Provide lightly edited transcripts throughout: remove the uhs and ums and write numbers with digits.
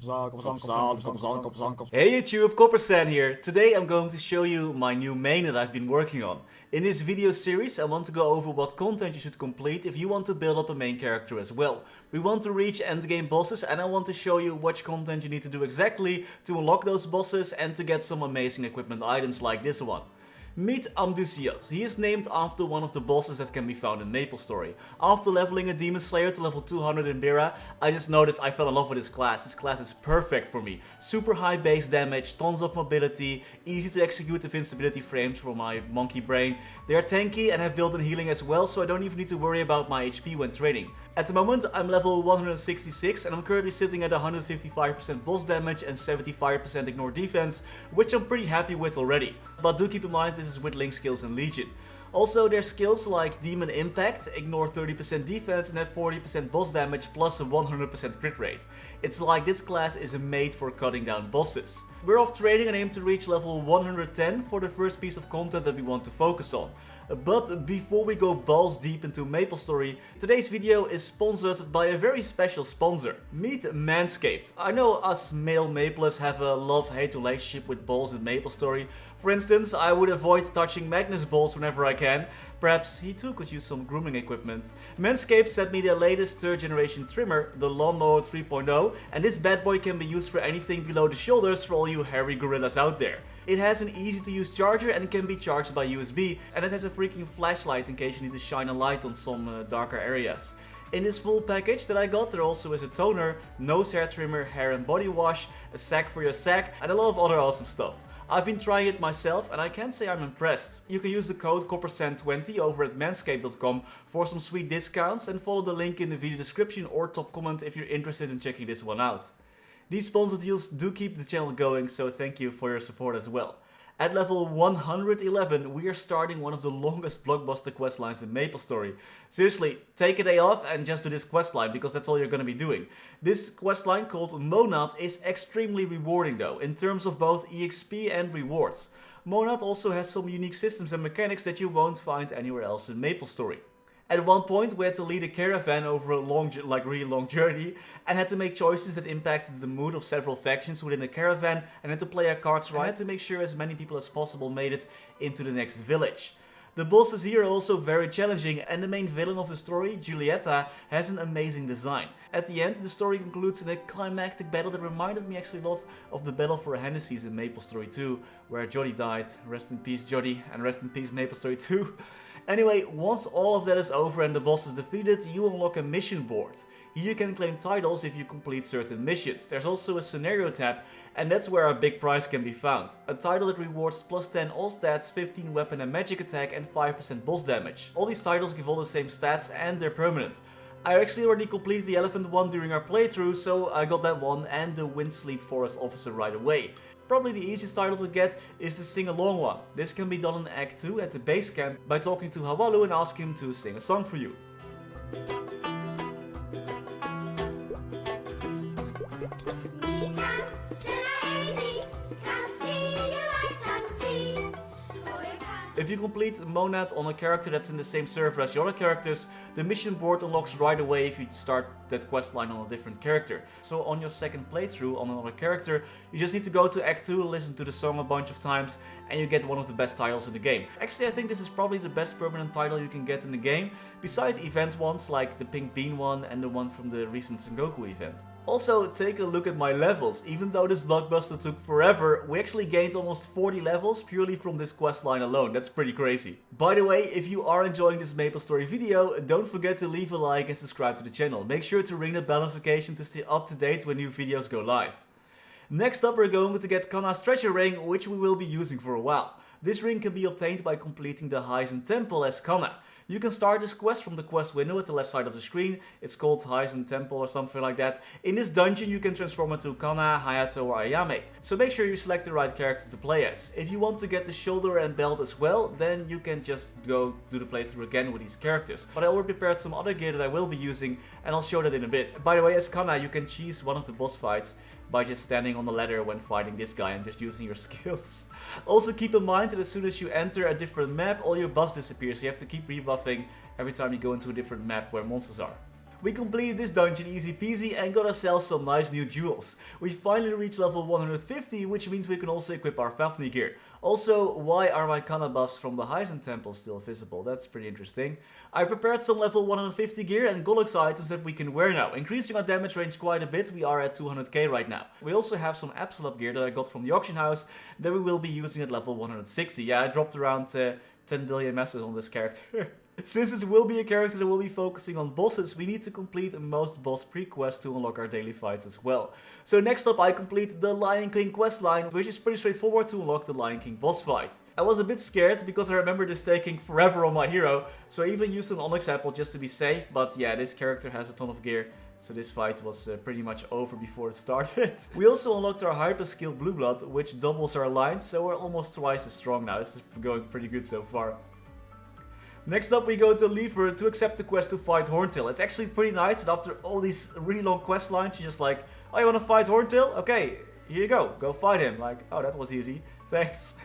Hey YouTube, Coppersan here. Today I'm going to show you my new main that I've been working on. In this video series I want to go over what content you should complete if you want to build up a main character as well. We want to reach endgame bosses and I want to show you which content you need to do exactly to unlock those bosses and to get some amazing equipment items like this one. Meet Amdusias. He is named after one of the bosses that can be found in MapleStory. After leveling a Demon Slayer to level 200 in Bira, I just noticed I fell in love with this class. This class is perfect for me. Super high base damage, tons of mobility, easy to execute invincibility frames for my monkey brain. They are tanky and have built-in healing as well, so I don't even need to worry about my HP when training. At the moment I'm level 166 and I'm currently sitting at 155% boss damage and 75% ignore defense, which I'm pretty happy with already. But do keep in mind this is with link skills in Legion. Also their skills like Demon Impact, ignore 30% defense and have 40% boss damage plus a 100% crit rate. It's like this class is made for cutting down bosses. We're off training and aim to reach level 110 for the first piece of content that we want to focus on. But before we go balls deep into MapleStory, today's video is sponsored by a very special sponsor. Meet Manscaped. I know us male Maplers have a love-hate relationship with balls in MapleStory. For instance, I would avoid touching Magnus' balls whenever I can. Perhaps he too could use some grooming equipment. Manscaped sent me their latest 3rd generation trimmer, the Lawnmower 3.0, and this bad boy can be used for anything below the shoulders for all you hairy gorillas out there. It has an easy to use charger and can be charged by USB, and it has a freaking flashlight in case you need to shine a light on some darker areas. In this full package that I got, there also is a toner, nose hair trimmer, hair and body wash, a sack for your sack, and a lot of other awesome stuff. I've been trying it myself and I can't say I'm impressed. You can use the code Coppersan20 over at manscaped.com for some sweet discounts and follow the link in the video description or top comment if you're interested in checking this one out. These sponsor deals do keep the channel going, so thank you for your support as well. At level 111 we are starting one of the longest blockbuster questlines in MapleStory. Seriously, take a day off and just do this questline because that's all you're gonna be doing. This questline called Monad is extremely rewarding though, in terms of both EXP and rewards. Monad also has some unique systems and mechanics that you won't find anywhere else in MapleStory. At one point we had to lead a caravan over a really long journey and had to make choices that impacted the mood of several factions within the caravan and had to play our cards right and had to make sure as many people as possible made it into the next village. The bosses here are also very challenging and the main villain of the story, Julieta, has an amazing design. At the end the story concludes in a climactic battle that reminded me actually a lot of the battle for Hanoy in MapleStory 2, where Jodie died. Rest in peace Jodie and rest in peace MapleStory 2. Anyway, once all of that is over and the boss is defeated, you unlock a mission board. Here you can claim titles if you complete certain missions. There's also a scenario tab, and that's where our big prize can be found. A title that rewards plus 10 all stats, 15 weapon and magic attack and 5% boss damage. All these titles give all the same stats and they're permanent. I actually already completed the elephant one during our playthrough, so I got that one and the Windsleep Forest Officer right away. Probably the easiest title to get is the sing-along one. This can be done in Act 2 at the base camp by talking to Hawalu and asking him to sing a song for you. If you complete Monad on a character that's in the same server as the other characters, the mission board unlocks right away if you start that questline on a different character. So on your second playthrough on another character, you just need to go to Act 2, listen to the song a bunch of times, and you get one of the best titles in the game. Actually, I think this is probably the best permanent title you can get in the game, besides event ones like the Pink Bean one and the one from the recent Sengoku event. Also, take a look at my levels. Even though this blockbuster took forever, we actually gained almost 40 levels purely from this questline alone. That's pretty crazy. By the way, if you are enjoying this MapleStory video, don't forget to leave a like and subscribe to the channel. Make sure to ring the bell notification to stay up to date when new videos go live. Next up we're going to get Kanna's treasure ring, which we will be using for a while. This ring can be obtained by completing the Hieizan Temple as Kanna. You can start this quest from the quest window at the left side of the screen. It's called Hieizan Temple or something like that. In this dungeon you can transform into Kanna, Hayato or Ayame. So make sure you select the right character to play as. If you want to get the shoulder and belt as well, then you can just go do the playthrough again with these characters. But I already prepared some other gear that I will be using and I'll show that in a bit. By the way, as Kanna you can cheese one of the boss fights by just standing on the ladder when fighting this guy and just using your skills. Also keep in mind that as soon as you enter a different map, all your buffs disappear, so you have to keep rebuffing every time you go into a different map where monsters are. We completed this dungeon easy peasy and got ourselves some nice new jewels. We finally reached level 150, which means we can also equip our Fafnir gear. Also, why are my Kana buffs from the Hieizan Temple still visible? That's pretty interesting. I prepared some level 150 gear and Gollux items that we can wear now, increasing our damage range quite a bit. We are at 200k right now. We also have some Absolute gear that I got from the auction house that we will be using at level 160. Yeah, I dropped around 10 billion messages on this character. Since this will be a character that will be focusing on bosses, we need to complete most boss pre-quests to unlock our daily fights as well. So next up I completed the Lion King questline, which is pretty straightforward to unlock the Lion King boss fight. I was a bit scared because I remember this taking forever on my hero, so I even used an Onyx apple just to be safe, but yeah, this character has a ton of gear. So this fight was pretty much over before it started. We also unlocked our hyper skill Blue Blood, which doubles our lines, so we're almost twice as strong now. This is going pretty good so far. Next up we go to Lever to accept the quest to fight Horntail. It's actually pretty nice that after all these really long quest lines, you're just like, oh, you want to fight Horntail? Okay, here you go fight him. Like, oh, that was easy. Thanks.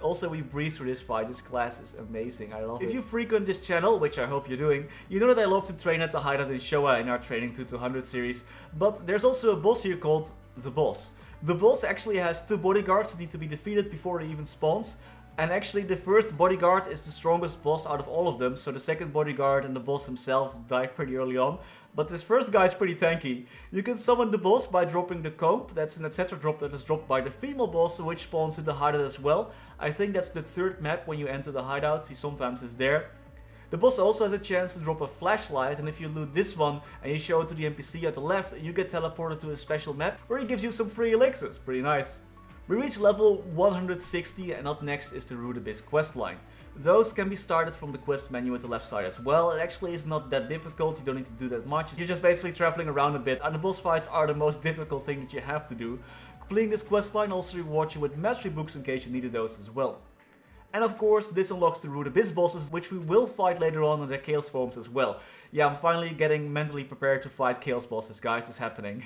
Also, we breeze through this fight. This class is amazing. I love it. If you frequent this channel, which I hope you're doing, you know that I love to train at the Hieizan and Showa in our Training 2 to 100 series. But there's also a boss here called the boss. The boss actually has 2 bodyguards that need to be defeated before he even spawns. And actually the first bodyguard is the strongest boss out of all of them, so the second bodyguard and the boss himself died pretty early on. But this first guy is pretty tanky. You can summon the boss by dropping the comb. That's an etc drop that is dropped by the female boss, which spawns in the hideout as well. I think that's the 3rd map when you enter the hideout, he sometimes is there. The boss also has a chance to drop a flashlight, and if you loot this one and you show it to the NPC at the left, you get teleported to a special map where he gives you some free elixirs. Pretty nice. We reach level 160 and up next is the Roderiguez questline. Those can be started from the quest menu at the left side as well. It actually is not that difficult, you don't need to do that much. You're just basically traveling around a bit, and the boss fights are the most difficult thing that you have to do. Completing this questline also rewards you with mastery books in case you needed those as well. And of course, this unlocks the Roderiguez bosses, which we will fight later on in their Chaos forms as well. Yeah, I'm finally getting mentally prepared to fight Chaos bosses, guys, it's happening.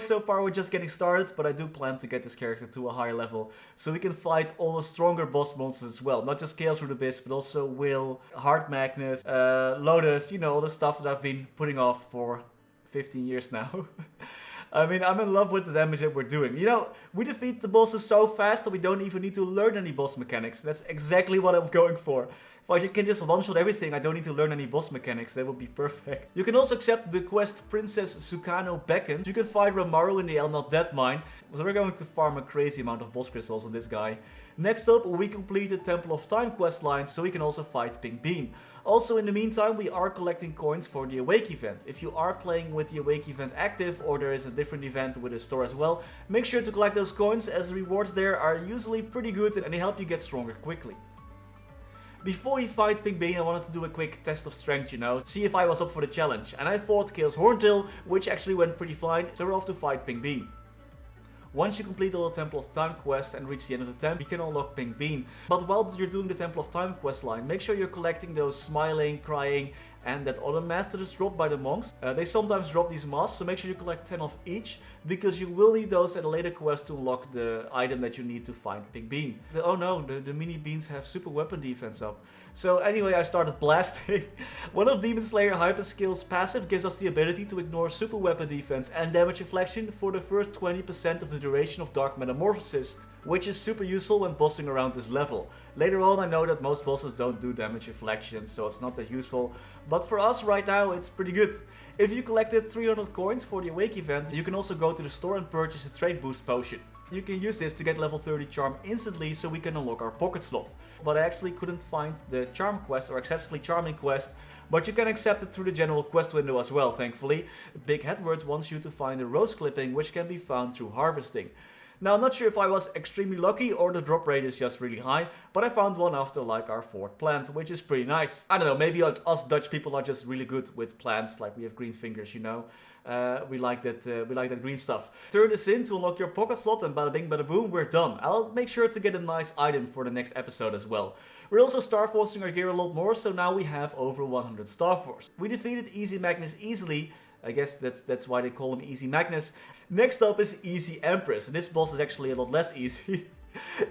So far we're just getting started, but I do plan to get this character to a higher level, so we can fight all the stronger boss monsters as well. Not just Chaos Roderiguez, but also Will, Heart Magnus, Lotus, you know, all the stuff that I've been putting off for 15 years now. I mean, I'm in love with the damage that we're doing. You know, we defeat the bosses so fast that we don't even need to learn any boss mechanics. That's exactly what I'm going for. If I can just one-shot everything, I don't need to learn any boss mechanics. That would be perfect. You can also accept the quest Princess Sukano Beckons. You can fight Ramaru in the El Not Dead mine. So we're going to farm a crazy amount of boss crystals on this guy. Next up, we complete the Temple of Time questline, so we can also fight Pink Bean. Also, in the meantime, we are collecting coins for the Awake event. If you are playing with the Awake event active, or there is a different event with a store as well, make sure to collect those coins, as the rewards there are usually pretty good and they help you get stronger quickly. Before we fight Pink Bean, I wanted to do a quick test of strength, you know, see if I was up for the challenge. And I fought Chaos Horntail, which actually went pretty fine, so we're off to fight Pink Bean. Once you complete the little Temple of Time quest and reach the end of the temple, you can unlock Pink Bean. But while you're doing the Temple of Time quest line, make sure you're collecting those smiling, crying, and that other mask that is dropped by the monks. They sometimes drop these masks, so make sure you collect 10 of each, because you will need those at a later quest to unlock the item that you need to find Pink Bean. Oh no, the mini beans have super weapon defense up. So anyway, I started blasting. One of Demon Slayer Hyper Skill's passive gives us the ability to ignore super weapon defense and damage reflection for the first 20% of the duration of Dark Metamorphosis, which is super useful when bossing around this level. Later on I know that most bosses don't do damage reflection, so it's not that useful, but for us right now it's pretty good. If you collected 300 coins for the Awake event, you can also go to the store and purchase a trade boost potion. You can use this to get level 30 charm instantly, so we can unlock our pocket slot. But I actually couldn't find the charm quest or excessively charming quest, but you can accept it through the general quest window as well, thankfully. Big Headward wants you to find a rose clipping, which can be found through harvesting. Now, I'm not sure if I was extremely lucky or the drop rate is just really high, but I found one after like our 4th plant, which is pretty nice. I don't know, maybe us Dutch people are just really good with plants, like we have green fingers, you know. We like that green stuff. Turn this in to unlock your pocket slot, and bada bing bada boom, we're done. I'll make sure to get a nice item for the next episode as well. We're also star forcing our gear a lot more, so now we have over 100 star force. We defeated Easy Magnus easily. I guess that's why they call him Easy Magnus. Next up is Easy Empress, and this boss is actually a lot less easy.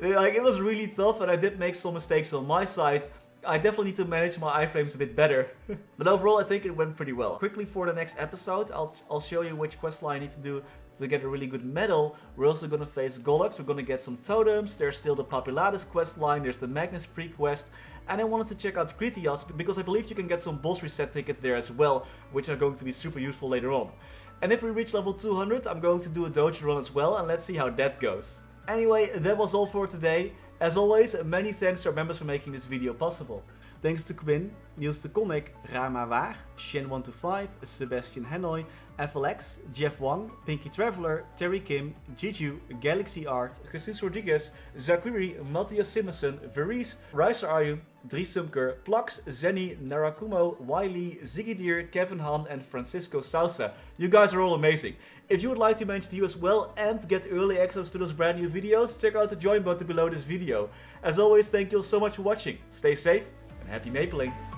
Like, it was really tough, and I did make some mistakes on my side. I definitely need to manage my iframes a bit better. But overall, I think it went pretty well. Quickly for the next episode, I'll show you which quest line I need to do to get a really good medal. We're also gonna face Gollux, we're gonna get some totems, there's still the Papilades quest line, there's the Magnus pre-quest, and I wanted to check out Critias because I believe you can get some boss reset tickets there as well, which are going to be super useful later on. And if we reach level 200, I'm going to do a dojo run as well, and let's see how that goes. Anyway, that was all for today. As always, many thanks to our members for making this video possible. Thanks to Quin, Niels to Coninck, Raar maar waar, Shen125, Sebastian Hanoy, FLX, Jeff Wang, Pinky Traveler, Terry Kim, Jiju, Galaxy Art, Jesus Roderiguez, Zaiquiri, Matias Simonsson, Varees, Ryaiser Aryu, Sumker, Plux, Zenny, Narakumo, Wiley, Ziggydeer, Kevin Han, and Francisco Sousa. You guys are all amazing. If you would like to mention you as well and get early access to those brand new videos, check out the join button below this video. As always, thank you all so much for watching. Stay safe and happy mapling!